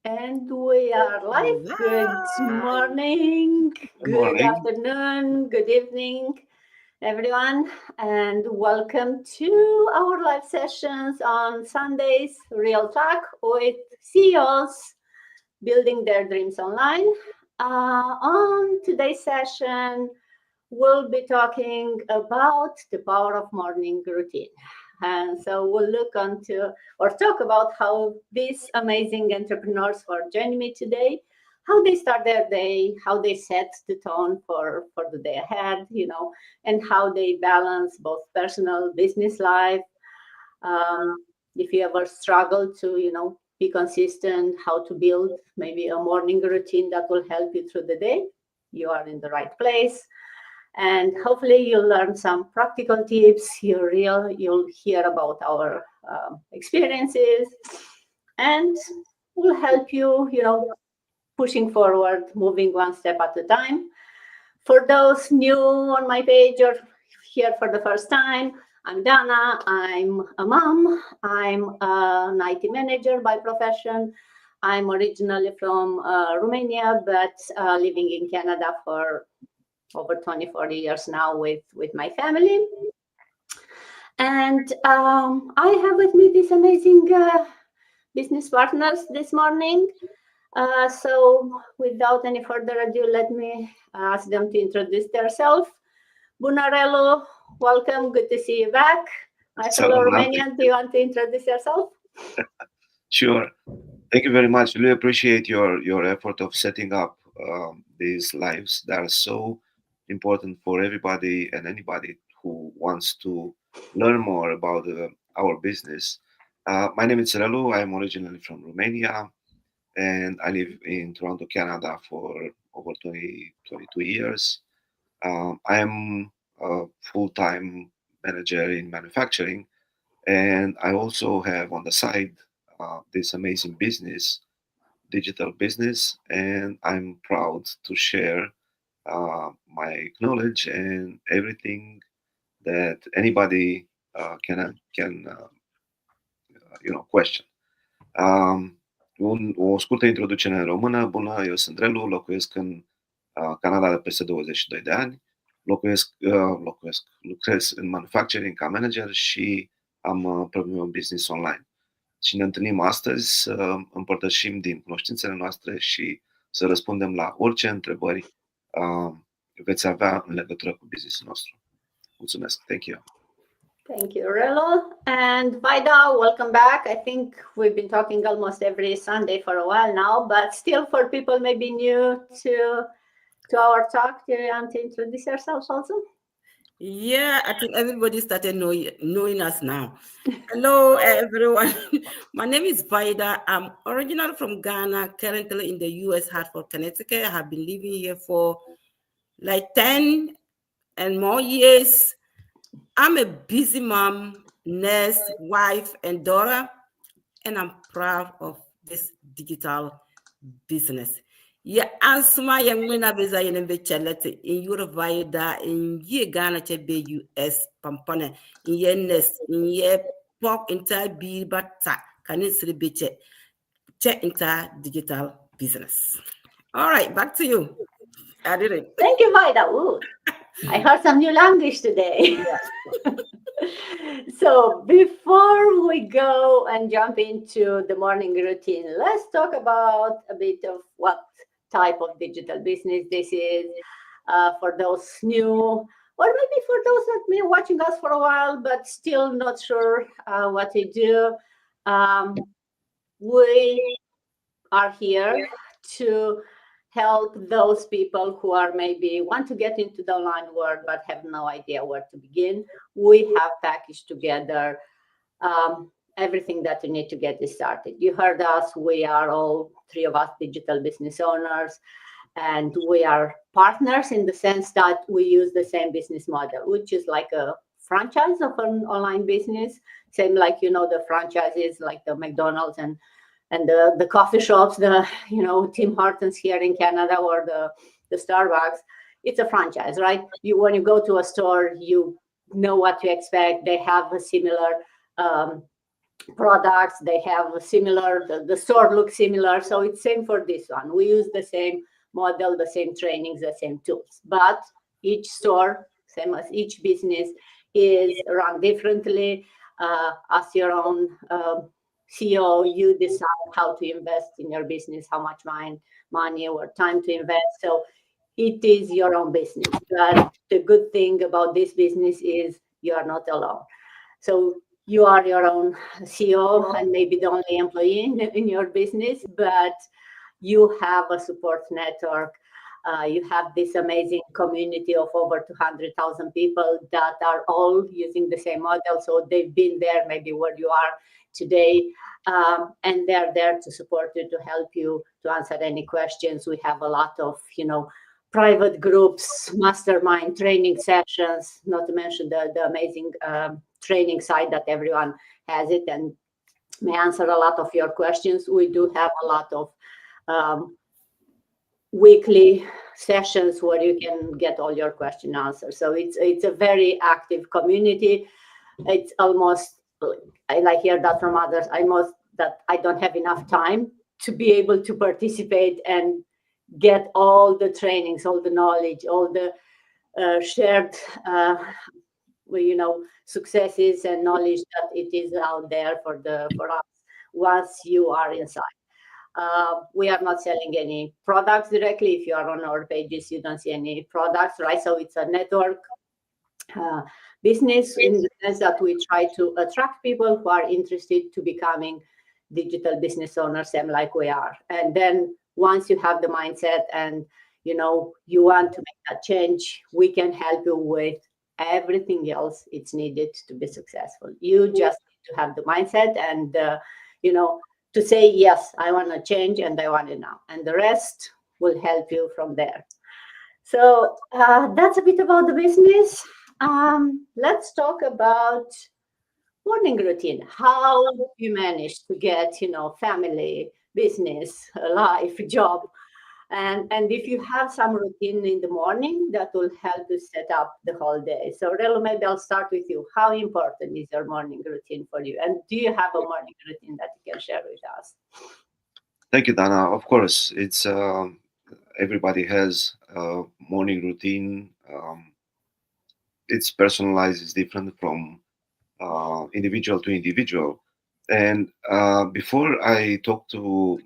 And we are live. Good morning, Good good morning. afternoon, good evening, everyone, and welcome to our live sessions on Sundays, Real Talk with CEOs building their dreams online. On today's session, we'll be talking about the power of morning routine. And so we'll look onto or talk about how these amazing entrepreneurs who are joining me today, how they start their day, how they set the tone for the day ahead, and how they balance both personal business life. Um, if you ever struggle to, be consistent, how to build maybe a morning routine that will help you through the day, you are in the right place. And hopefully you'll learn some practical tips. You'll hear about our experiences, and will help you, pushing forward, moving one step at a time. For those new on my page or here for the first time, I'm Dana. I'm a mom. I'm an IT manager by profession. I'm originally from Romania, but living in Canada for over 24 years now with my family. And I have with me these amazing business partners this morning. So without any further ado, let me ask them to introduce themselves. Bunarelu, welcome. Good to see you back. My fellow Romanian, do you want to introduce yourself? Sure. Thank you very much. Really appreciate your effort of setting up these lives that are so important for everybody and anybody who wants to learn more about our business. My name is Relu. I'm originally from Romania, and I live in Toronto, Canada for over 22 years. I am a full-time manager in manufacturing, and I also have on the side this amazing business, digital business, and I'm proud to share my knowledge and everything that anybody can question. O scurtă introducere în română. Bună, eu sunt Relu, locuiesc în Canada de peste 22 de ani. Lucrez în manufacturing ca manager și am propriul meu business online. Și ne întâlnim astăzi să împărtășim din cunoștințele noastre și să răspundem la orice întrebări veți avea în legătură cu business-ul nostru. Mulțumesc. Thank you. Thank you, Relo. And Vaida, welcome back. I think we've been talking almost every Sunday for a while now, but still for people maybe new to our talk, do you want to introduce yourselves also? Yeah, I think everybody started knowing us now. Hello, everyone. My name is Vaida. I'm originally from Ghana, currently in the U.S., Hartford, Connecticut. I have been living here for like 10 and more years. I'm a busy mom, nurse, wife, and daughter, and I'm proud of this digital business. Yeah, ansuma yang wena beza yene be chalete in Vaida in ye Ghana che be US pampone in ye nurse in ye pop entire be bata can it be che entire digital business. All right, back to you. I did it. Thank you, Vaida. Ooh, I heard some new language today. So before we go and jump into the morning routine, let's talk about a bit of what type of digital business this is for those new, or maybe for those that have been watching us for a while but still not sure what we do. We are here to help those people who are maybe want to get into the online world but have no idea where to begin. We have packaged together everything that you need to get this started. You heard us. We are all three of us digital business owners, and we are partners in the sense that we use the same business model, which is like a franchise of an online business. Same like, the franchises like the McDonald's and the coffee shops, the Tim Hortons here in Canada, or the Starbucks. It's a franchise, right? When you go to a store, you know what to expect. They have a similar products. They have a similar, the store looks similar. So it's same for this one. We use the same model, the same trainings, the same tools. But each store, same as each business, is run differently. As your own CEO, you decide how to invest in your business, how much money or time to invest. So it is your own business. But the good thing about this business is you are not alone. So you are your own CEO and maybe the only employee in your business, but you have a support network. You have this amazing community of over 200,000 people that are all using the same model. So they've been there, maybe where you are today, and they're there to support you, to help you, to answer any questions. We have a lot of, private groups, mastermind training sessions, not to mention the amazing training site that everyone has it and may answer a lot of your questions. We do have a lot of weekly sessions where you can get all your question answered. So it's a very active community. It's almost, I hear that from others, almost that I don't have enough time to be able to participate and get all the trainings, all the knowledge, all the shared successes and knowledge that it is out there for us once you are inside. We are not selling any products directly. If you are on our pages, you don't see any products, right? So it's a network business in the sense that we try to attract people who are interested to becoming digital business owners, same like we are. And then once you have the mindset and you want to make that change, we can help you with everything else it's needed to be successful. You just need to have the mindset and to say, yes, I want to change and I want it now. And the rest will help you from there. So that's a bit about the business. Let's talk about morning routine. How you manage to get, family, business, life, job. And if you have some routine in the morning, that will help you set up the whole day. So Relu, maybe I'll start with you. How important is your morning routine for you? And do you have a morning routine that you can share with us? Thank you, Dana. Of course, it's everybody has a morning routine. It's personalized, it's different from individual to individual. And before I talk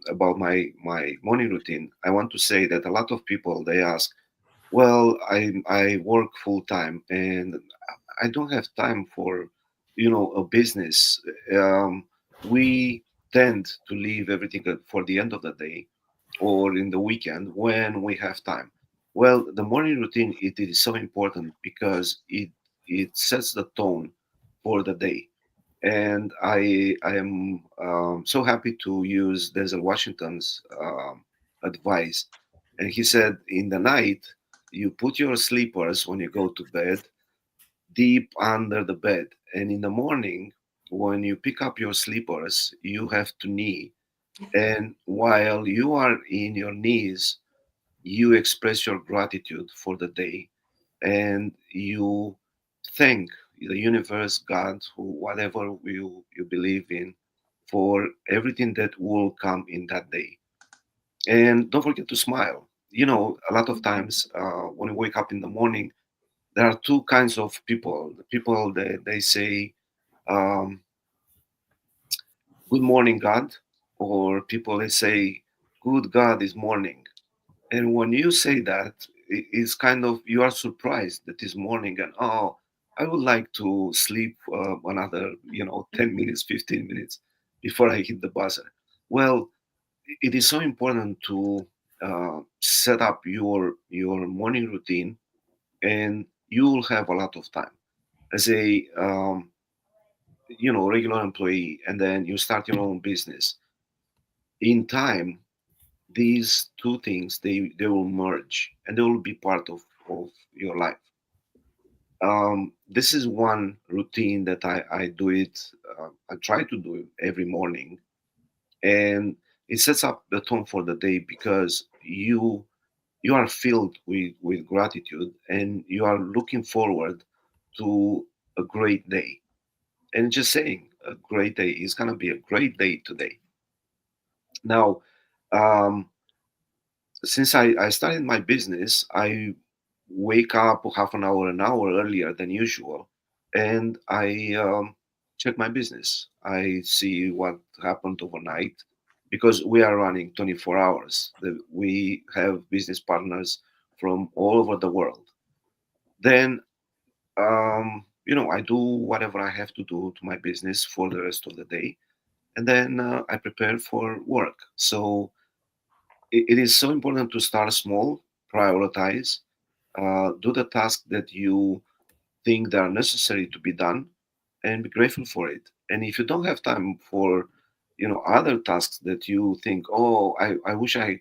about my morning routine, I want to say that a lot of people, they ask, well, I work full time and I don't have time for a business. We tend to leave everything for the end of the day or in the weekend when we have time. Well, the morning routine, it is so important because it sets the tone for the day. And I am so happy to use Denzel Washington's advice. And he said, in the night, you put your sleepers when you go to bed deep under the bed. And in the morning, when you pick up your sleepers, you have to knee. And while you are in your knees, you express your gratitude for the day and you thank the universe, God, who, whatever you believe in, for everything that will come in that day. And don't forget to smile. A lot of times when you wake up in the morning, there are two kinds of people. The people that they say, um, good morning, God, or people they say, good God is morning. And when you say that, it's kind of, you are surprised that this morning and, oh, I would like to sleep another, 10 minutes, 15 minutes before I hit the buzzer. Well, it is so important to set up your morning routine, and you will have a lot of time. As a regular employee, and then you start your own business. In time, these two things they will merge and they will be part of your life. This is one routine that I do it. I try to do it every morning, and it sets up the tone for the day because you are filled with gratitude and you are looking forward to a great day. And just saying, a great day. It's gonna be a great day today. Now, um, since I started my business, I wake up half an hour earlier than usual, and I check my business. I see what happened overnight because we are running 24 hours. We have business partners from all over the world. Then, I do whatever I have to do to my business for the rest of the day, and then I prepare for work. So it is so important to start small, prioritize, do the tasks that you think that are necessary to be done, and be grateful for it. And if you don't have time for, other tasks that you think, oh, I wish I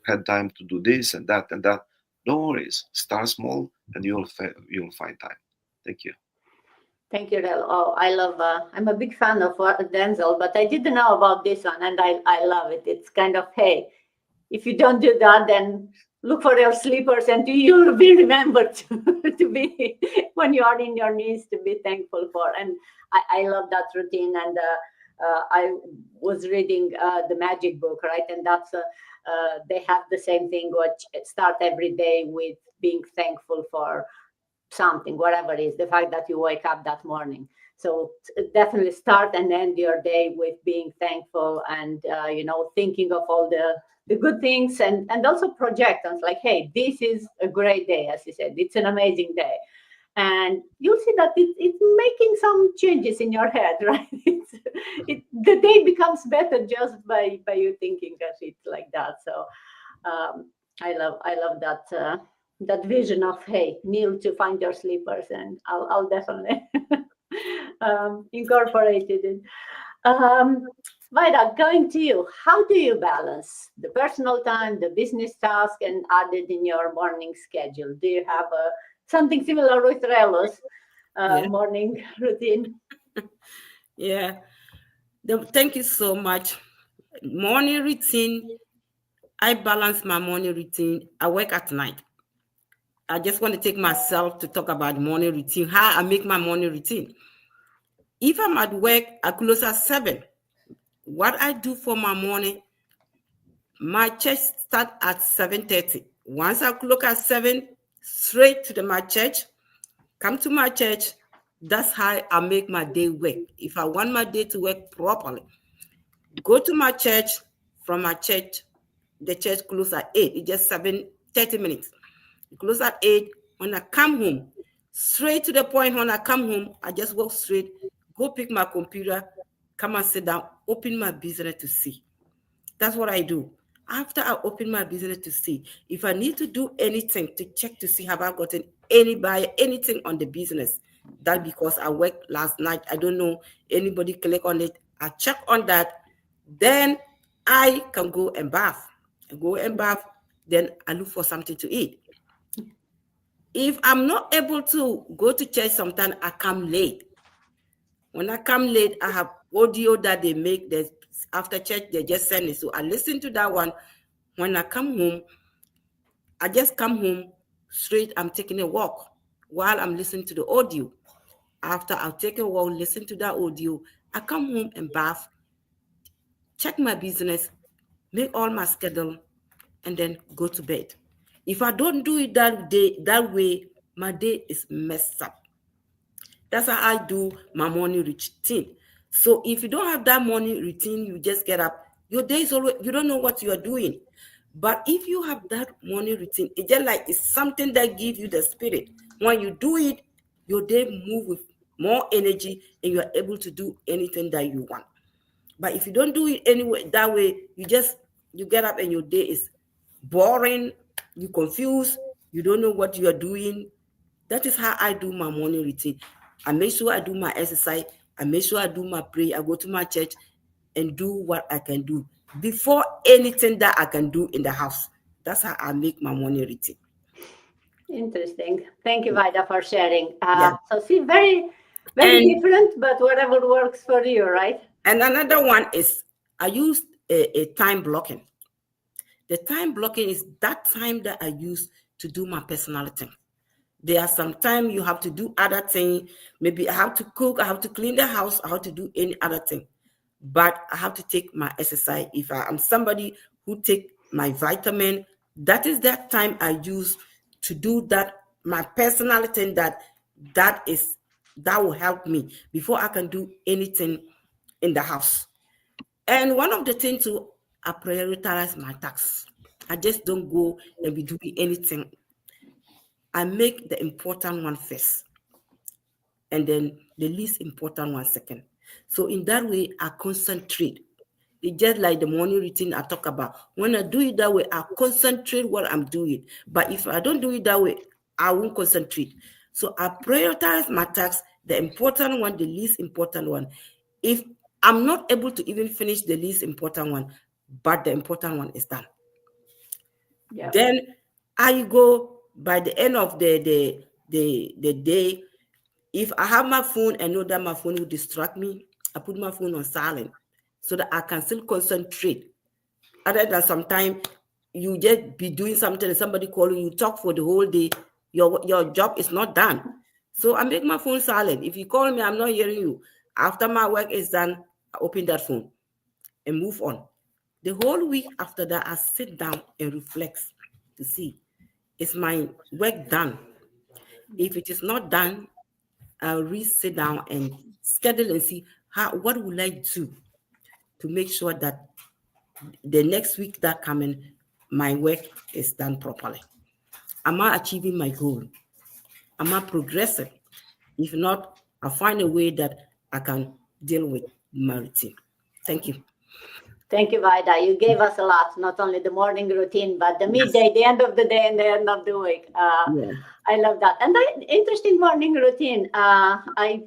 had time to do this and that, no worries. Start small, and you'll find time. Thank you. Thank you, Del. Oh, I love. I'm a big fan of Denzel, but I didn't know about this one, and I love it. It's kind of, hey, if you don't do that, then look for your sleepers, and you'll be remembered to be when you are in your knees to be thankful for. And I love that routine. And I was reading the Magic book, right? And that's they have the same thing, which start every day with being thankful for something, whatever it is, the fact that you wake up that morning. So definitely start and end your day with being thankful and thinking of all the good things, and also project on like, hey, this is a great day. As you said, it's an amazing day, and you'll see that it's making some changes in your head, right? The day becomes better just by you thinking of it like that. So I love that vision of, hey, kneel to find your sleepers, and I'll definitely incorporate it. Vaida, going to you, how do you balance the personal time, the business task, and add it in your morning schedule? Do you have something similar with Relo's morning routine? Yeah. Thank you so much. Morning routine. I balance my morning routine. I work at night. I just want to take myself to talk about morning routine, how I make my morning routine. If I'm at work, I close at 7. What I do for my morning, my church start at 7:30. Once I clock at 7, straight to my church, come to my church. That's how I make my day work. If I want my day to work properly, go to my church. From my church, the church close at 8. It's just 7:30 minutes. It close at 8. When I come home, straight to the point, when I come home, I just walk straight, go pick my computer, come and sit down, open my business to see. That's what I do. After I open my business to see, if I need to do anything to check to see have I gotten any buyer, anything on the business, that because I worked last night, I don't know, anybody click on it, I check on that, then I can go and bath. Then I look for something to eat. If I'm not able to go to church, sometimes I come late. When I come late, I have audio that they make after church, they just send it. So I listen to that one. When I come home, I just come home straight. I'm taking a walk while I'm listening to the audio. After I'll take a walk, listen to that audio, I come home and bath, check my business, make all my schedule, and then go to bed. If I don't do it that way, my day is messed up. That's how I do my morning routine. So if you don't have that morning routine, you just get up, your day is always, you don't know what you are doing. But if you have that morning routine, it's just like it's something that gives you the spirit. When you do it, your day move with more energy and you are able to do anything that you want. But if you don't do it anyway that way, you get up and your day is boring, you confused, you don't know what you are doing. That is how I do my morning routine. I make sure I do my exercise. I make sure I do my prayer. I go to my church and do what I can do before anything that I can do in the house. That's how I make my morning routine. Interesting. Thank you, Vaida, for sharing. Yeah. So see, very different, but whatever works for you, right? And another one is I use a time blocking. The time blocking is that time that I use to do my personal thing. There are some time you have to do other things. Maybe I have to cook, I have to clean the house, I have to do any other thing. But I have to take my exercise. If I am somebody who take my vitamin, that is that time I use to do that, my personal thing that will help me before I can do anything in the house. And one of the things too, I prioritize my tasks. I just don't go and be doing anything. I make the important one first, and then the least important one second. So in that way, I concentrate. It's just like the morning routine I talk about. When I do it that way, I concentrate what I'm doing. But if I don't do it that way, I won't concentrate. So I prioritize my tasks, the important one, the least important one. If I'm not able to even finish the least important one, but the important one is done, then I go by the end of the day. If I have my phone and know that my phone will distract me, I put my phone on silent so that I can still concentrate. Other than sometimes you just be doing something and somebody calling you, talk for the whole day, your job is not done. So I make my phone silent. If you call me, I'm not hearing you. After my work is done, I open that phone and move on. The whole week after that, I sit down and reflect to see, is my work done? If it is not done, I'll sit down and schedule and see what would I do to make sure that the next week that coming, my work is done properly. Am I achieving my goal? Am I progressing? If not, I'll find a way that I can deal with my routine. Thank you. Thank you, Vida. You gave us a lot, not only the morning routine, but the midday, the end of the day, and the end of the week. I love that. And interesting morning routine. I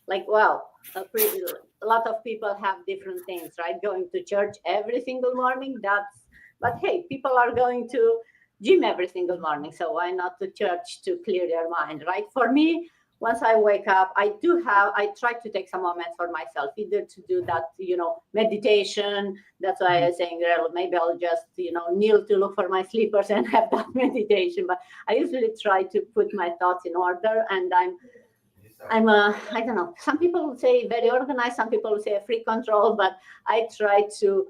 like, wow, a lot of people have different things, right? Going to church every single morning, but hey, people are going to gym every single morning. So why not to church to clear your mind, right? For me, once I wake up, I try to take some moments for myself, either to do that, meditation. That's why I was saying, well, maybe I'll just, kneel to look for my slippers and have that meditation. But I usually try to put my thoughts in order, and I don't know, some people would say very organized, some people would say free control, but I try to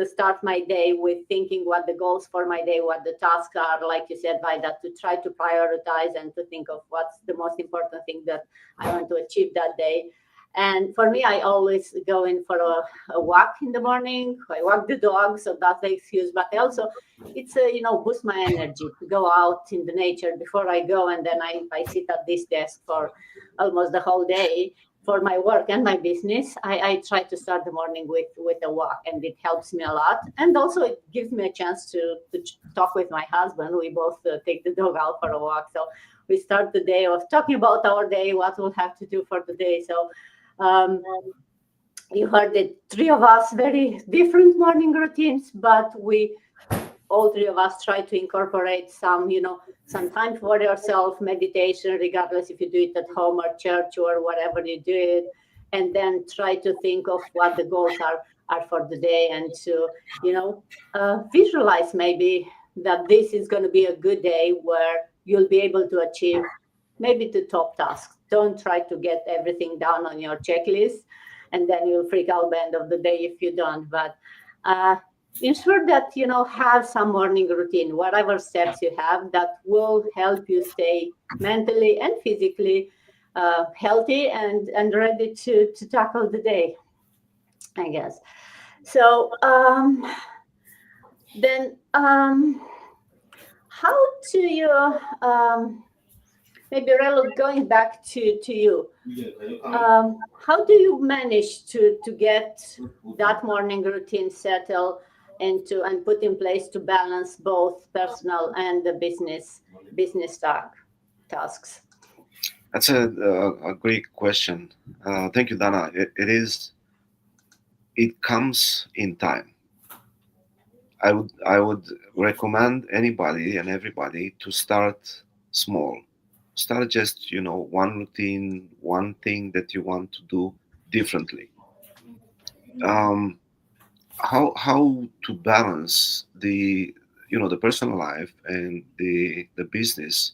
start my day with thinking what the goals for my day, what the tasks are, like you said, by that, to try to prioritize and to think of what's the most important thing that I want to achieve that day. And for me, I always go in for a walk in the morning. I walk the dog, so that's the excuse. But also, it's boost my energy to go out in the nature before I go, and then I sit at this desk for almost the whole day for my work and my business. I try to start the morning with a walk, and it helps me a lot. And also, it gives me a chance to talk with my husband. We both take the dog out for a walk, so we start the day of talking about our day, what we'll have to do for the day. So you heard the three of us, very different morning routines, but all three of us try to incorporate some time for yourself, meditation, regardless if you do it at home or church or whatever you do it, and then try to think of what the goals are for the day, and to visualize maybe that this is going to be a good day where you'll be able to achieve maybe the top tasks. Don't try to get everything down on your checklist, and then you'll freak out by the end of the day if you don't. But ensure that have some morning routine, whatever steps you have, that will help you stay mentally and physically healthy and ready to tackle the day, I guess. So then how do you maybe Relo, going back to you, how do you manage to get that morning routine settled and put in place to balance both personal and the business tasks? That's a great question. Thank you, Dana. It comes in time. I would recommend anybody and everybody to start small. Start just one routine, one thing that you want to do differently. How to balance the personal life and the business.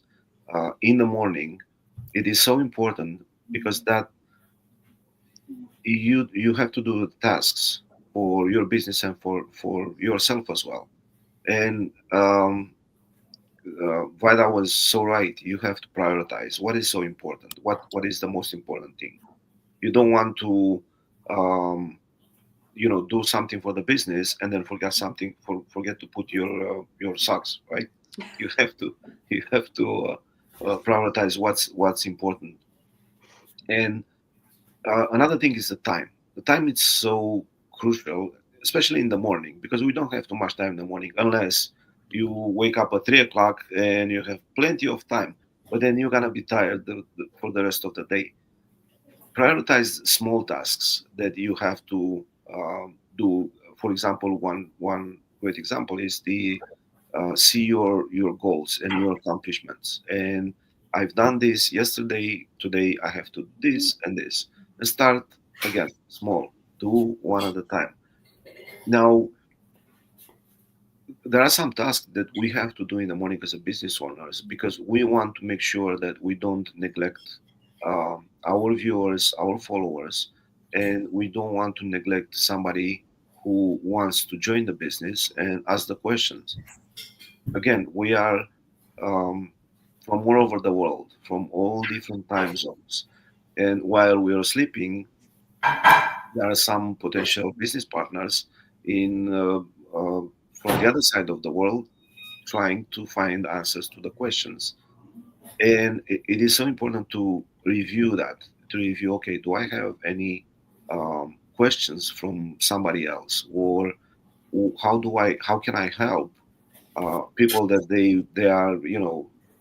in the morning, it is so important because that you have to do the tasks for your business and for yourself as well. And Vida was so right. You have to prioritize what is so important. What is the most important thing? You don't want to do something for the business and then forget to put your socks, right? You have to prioritize what's important. And another thing is the time. The time is so crucial, especially in the morning, because we don't have too much time in the morning unless you wake up at 3 o'clock and you have plenty of time. But then you're gonna be tired for the rest of the day. Prioritize small tasks that you have to do. For example, one great example is the see your goals and your accomplishments. And I've done this yesterday. Today I have to do this and this. And start again small. Do one at a time. Now there are some tasks that we have to do in the morning as a business owners because we want to make sure that we don't neglect our viewers, our followers, and we don't want to neglect somebody who wants to join the business and ask the questions. Again, we are from all over the world, from all different time zones, and while we are sleeping, there are some potential business partners in from the other side of the world trying to find answers to the questions. And it is so important to review that, to review, okay, do I have any questions from somebody else, or how can I help people that they are,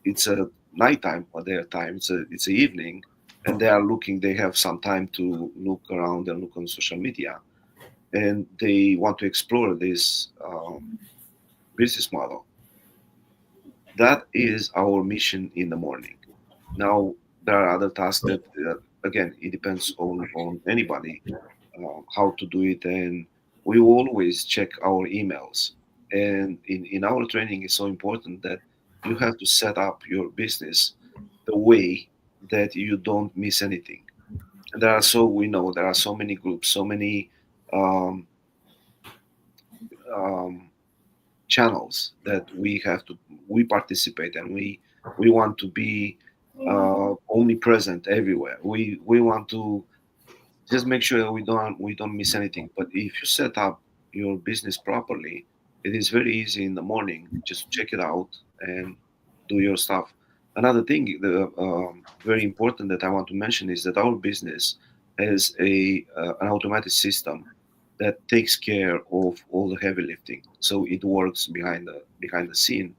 it's a nighttime or their time, it's a evening, and they have some time to look around and look on social media, and they want to explore this business model. That is our mission in the morning. Now there are other tasks that again, it depends on anybody how to do it, and we always check our emails. And in our training, it's so important that you have to set up your business the way that you don't miss anything. And we know there are so many groups, so many um, um, channels that we participate, and we want to be omnipresent everywhere. We want to just make sure that we don't miss anything. But if you set up your business properly, it is very easy in the morning just check it out and do your stuff. Another thing, the very important that I want to mention is that our business has an automatic system that takes care of all the heavy lifting. So it works behind the scene,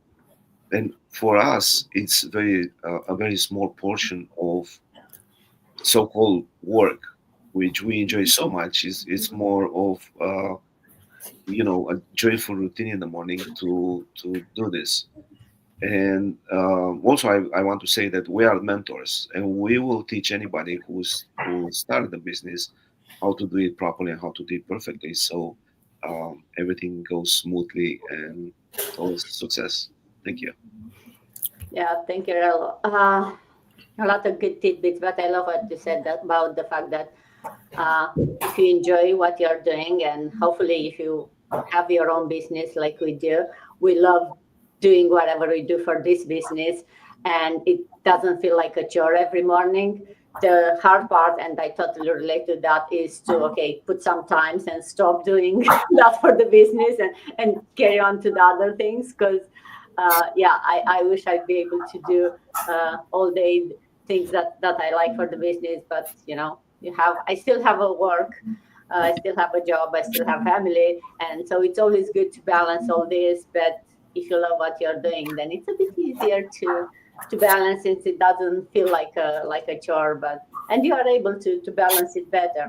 and for us, it's a very small portion of so-called work, which we enjoy so much. It's more of a joyful routine in the morning to do this. And also, I want to say that we are mentors, and we will teach anybody who started the business how to do it properly and how to do it perfectly. So everything goes smoothly and towards success. Thank you. Yeah, thank you, Relo. A lot of good tidbits, but I love what you said about the fact that if you enjoy what you're doing, and hopefully if you have your own business like we do, we love doing whatever we do for this business, and it doesn't feel like a chore every morning. The hard part, and I totally relate to that, is to put some times and stop doing that for the business and carry on to the other things. Because I wish I'd be able to do all day things that I like for the business, but I still have a work, I still have a job, I still have family, and so it's always good to balance all this. But if you love what you're doing, then it's a bit easier to balance, since it doesn't feel like a chore, and you are able to balance it better.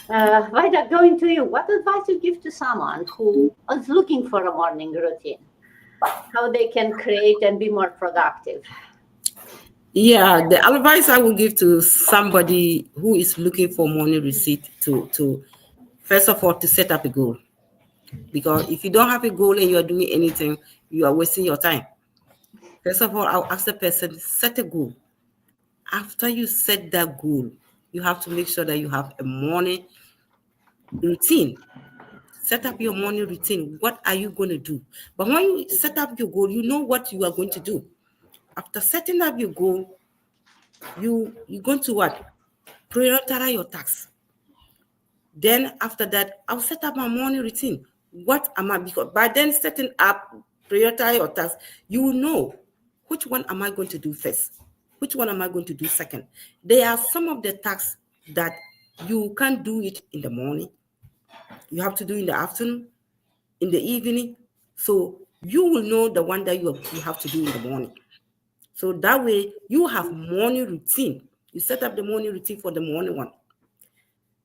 Vida, going to you, what advice you give to someone who is looking for a morning routine, how they can create and be more productive? Yeah, the advice I will give to somebody who is looking for morning receipt to first of all, to set up a goal. Because if you don't have a goal and you're doing anything, you are wasting your time. First of all, I'll ask the person, set a goal. After you set that goal, you have to make sure that you have a morning routine. Set up your morning routine. What are you going to do? But when you set up your goal, you know what you are going to do. After setting up your goal, you're going to what? Prioritize your tasks. Then after that, I'll set up my morning routine. What am I? Because by then setting up, prioritize your tasks, you will know which one am I going to do first? Which one am I going to do second? There are some of the tasks that you can't do it in the morning. You have to do in the afternoon, in the evening. So you will know the one that you have to do in the morning. So that way you have morning routine. You set up the morning routine for the morning one.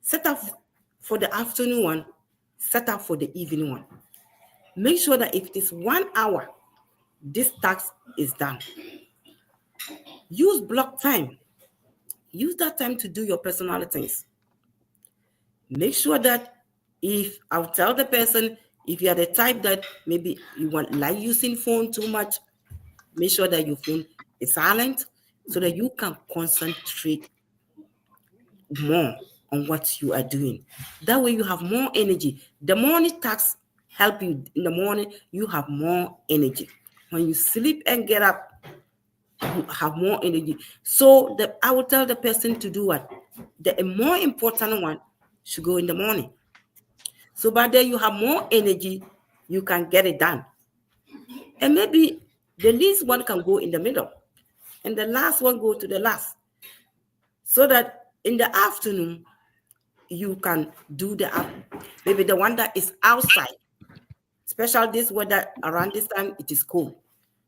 Set up for the afternoon one. Set up for the evening one. Make sure that if it is 1 hour, this task is done. Use block time. Use that time to do your personal things. Make sure that I'll tell the person, if you are the type that maybe you like using phone too much, make sure that your phone is silent so that you can concentrate more on what you are doing. That way you have more energy. The morning tasks help you. In the morning, you have more energy. When you sleep and get up, you have more energy. So I will tell the person to do what? The more important one should go in the morning. So by then you have more energy, you can get it done. And maybe the least one can go in the middle, and the last one go to the last. So that in the afternoon, you can do maybe the one that is outside. Especially this weather, around this time, it is cold.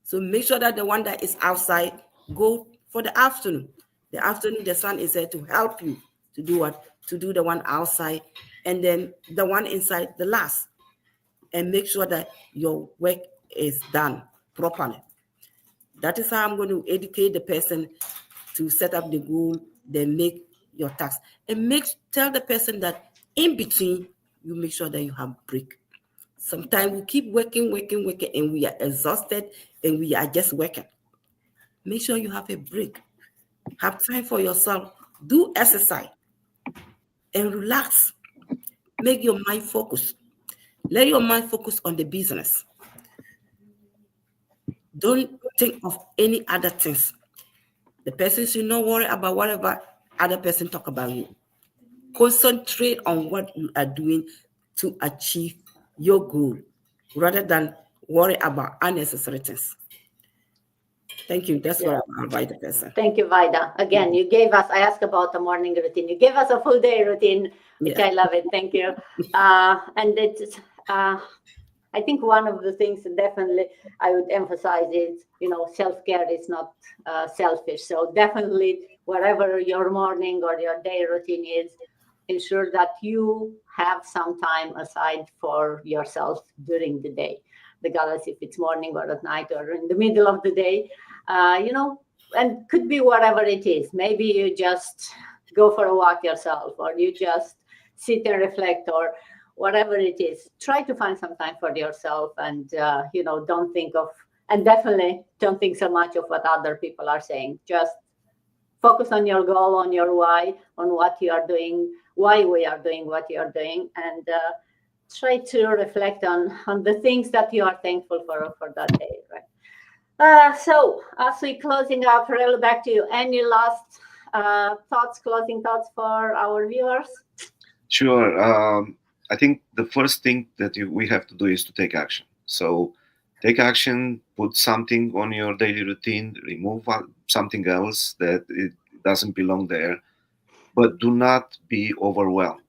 So make sure that the one that is outside, go for the afternoon. The afternoon, the sun is there to help you to do what? To do the one outside, and then the one inside, the last. And make sure that your work is done properly. That is how I'm going to educate the person to set up the goal, then make your tasks. And tell the person that in between, you make sure that you have break. Sometimes we keep working, and we are exhausted, and we are just working. Make sure you have a break. Have time for yourself. Do exercise and relax. Make your mind focus. Let your mind focus on the business. Don't think of any other things. The person should not worry about whatever other person talk about you. Concentrate on what you are doing to achieve your goal rather than worry about unnecessary things. Thank you. That's what I'll invite the person. Thank you, Vida. Again, you gave us, I asked about the morning routine. You gave us a full day routine, which I love it. Thank you. And it's, I think one of the things that definitely I would emphasize is, self-care is not selfish. So definitely whatever your morning or your day routine is, ensure that you have some time aside for yourself during the day, regardless if it's morning or at night or in the middle of the day, and could be whatever it is. Maybe you just go for a walk yourself, or you just sit and reflect, or whatever it is. Try to find some time for yourself, and don't think of, and definitely don't think so much of what other people are saying. Just focus on your goal, on your why, on what you are doing, why we are doing what you are doing, and try to reflect on the things that you are thankful for that day, right? So as we closing up, Relu, back to you. Any last closing thoughts for our viewers? Sure. I think the first thing that we have to do is to take action. So take action, put something on your daily routine, remove something else that it doesn't belong there, but do not be overwhelmed.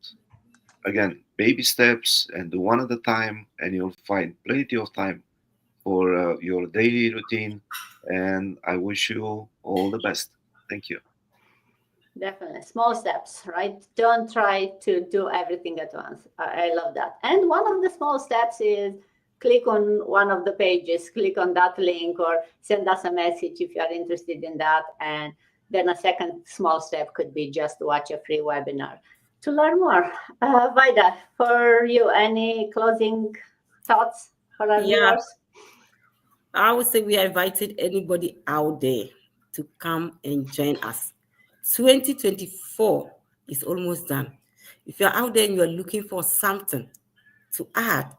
Again, baby steps, and do one at a time, and you'll find plenty of time for your daily routine. And I wish you all the best. Thank you. Definitely. Small steps, right? Don't try to do everything at once. I love that. And one of the small steps is click on one of the pages, click on that link, or send us a message if you are interested in that. And then a second small step could be just watch a free webinar to learn more. Vida, for you, any closing thoughts for our viewers? I would say we are inviting anybody out there to come and join us. 2024 is almost done. If you're out there and you're looking for something to add,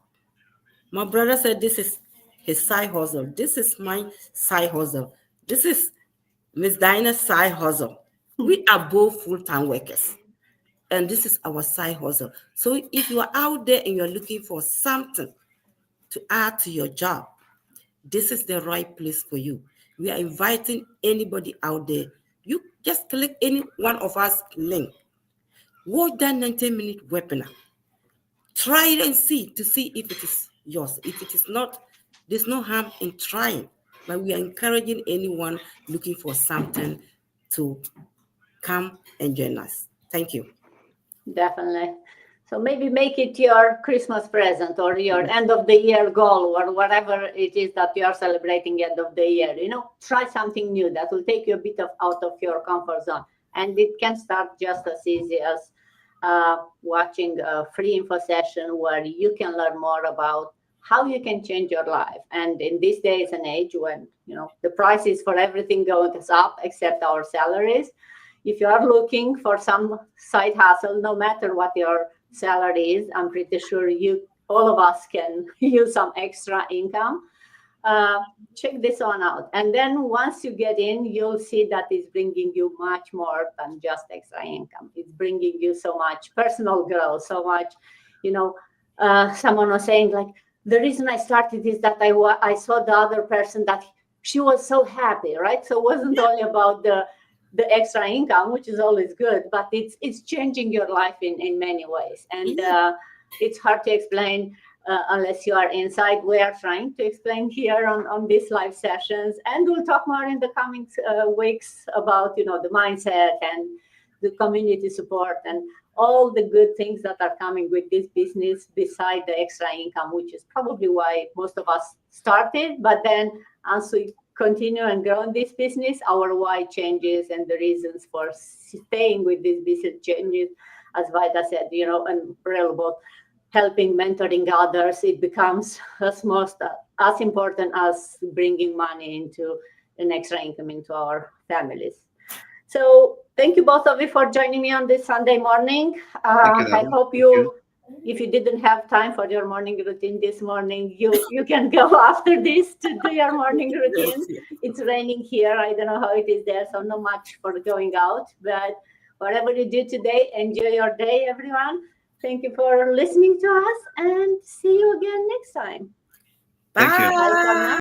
my brother said this is his side hustle. This is my side hustle. This is Miss Dinah's side hustle. We are both full-time workers, and this is our side hustle. So if you are out there and you're looking for something to add to your job, this is the right place for you. We are inviting anybody out there. You just click any one of us link. Watch that 90-minute webinar. Try it and see if it is yours. If it is not, there's no harm in trying. But we are encouraging anyone looking for something to come and join us. Thank you. Definitely. So maybe make it your Christmas present or your end of the year goal or whatever it is that you are celebrating end of the year. Try something new that will take you a bit out of your comfort zone. And it can start just as easy as watching a free info session where you can learn more about how you can change your life. And in these days and age when, the prices for everything going up except our salaries, if you are looking for some side hustle, no matter what your salary is, I'm pretty sure all of us can use some extra income. Check this one out. And then once you get in, you'll see that it's bringing you much more than just extra income. It's bringing you so much personal growth, so much, someone was saying like, the reason I started is that I saw the other person that she was so happy, right? So it wasn't only about the extra income, which is always good, but it's changing your life in many ways. And it's hard to explain unless you are inside. We are trying to explain here on these live sessions, and we'll talk more in the coming weeks about the mindset and the community support and all the good things that are coming with this business beside the extra income, which is probably why most of us started. But then as we continue and grow in this business, our why changes and the reasons for staying with this business changes. As Vaida said, and real about helping, mentoring others, it becomes as important as bringing money into an extra income into our families. So thank you both of you for joining me on this Sunday morning. I hope if you didn't have time for your morning routine this morning, you can go after this to do your morning routine. It's raining here. I don't know how it is there, so not much for going out. But whatever you do today, enjoy your day, everyone. Thank you for listening to us, and see you again next time. Thank you. Bye.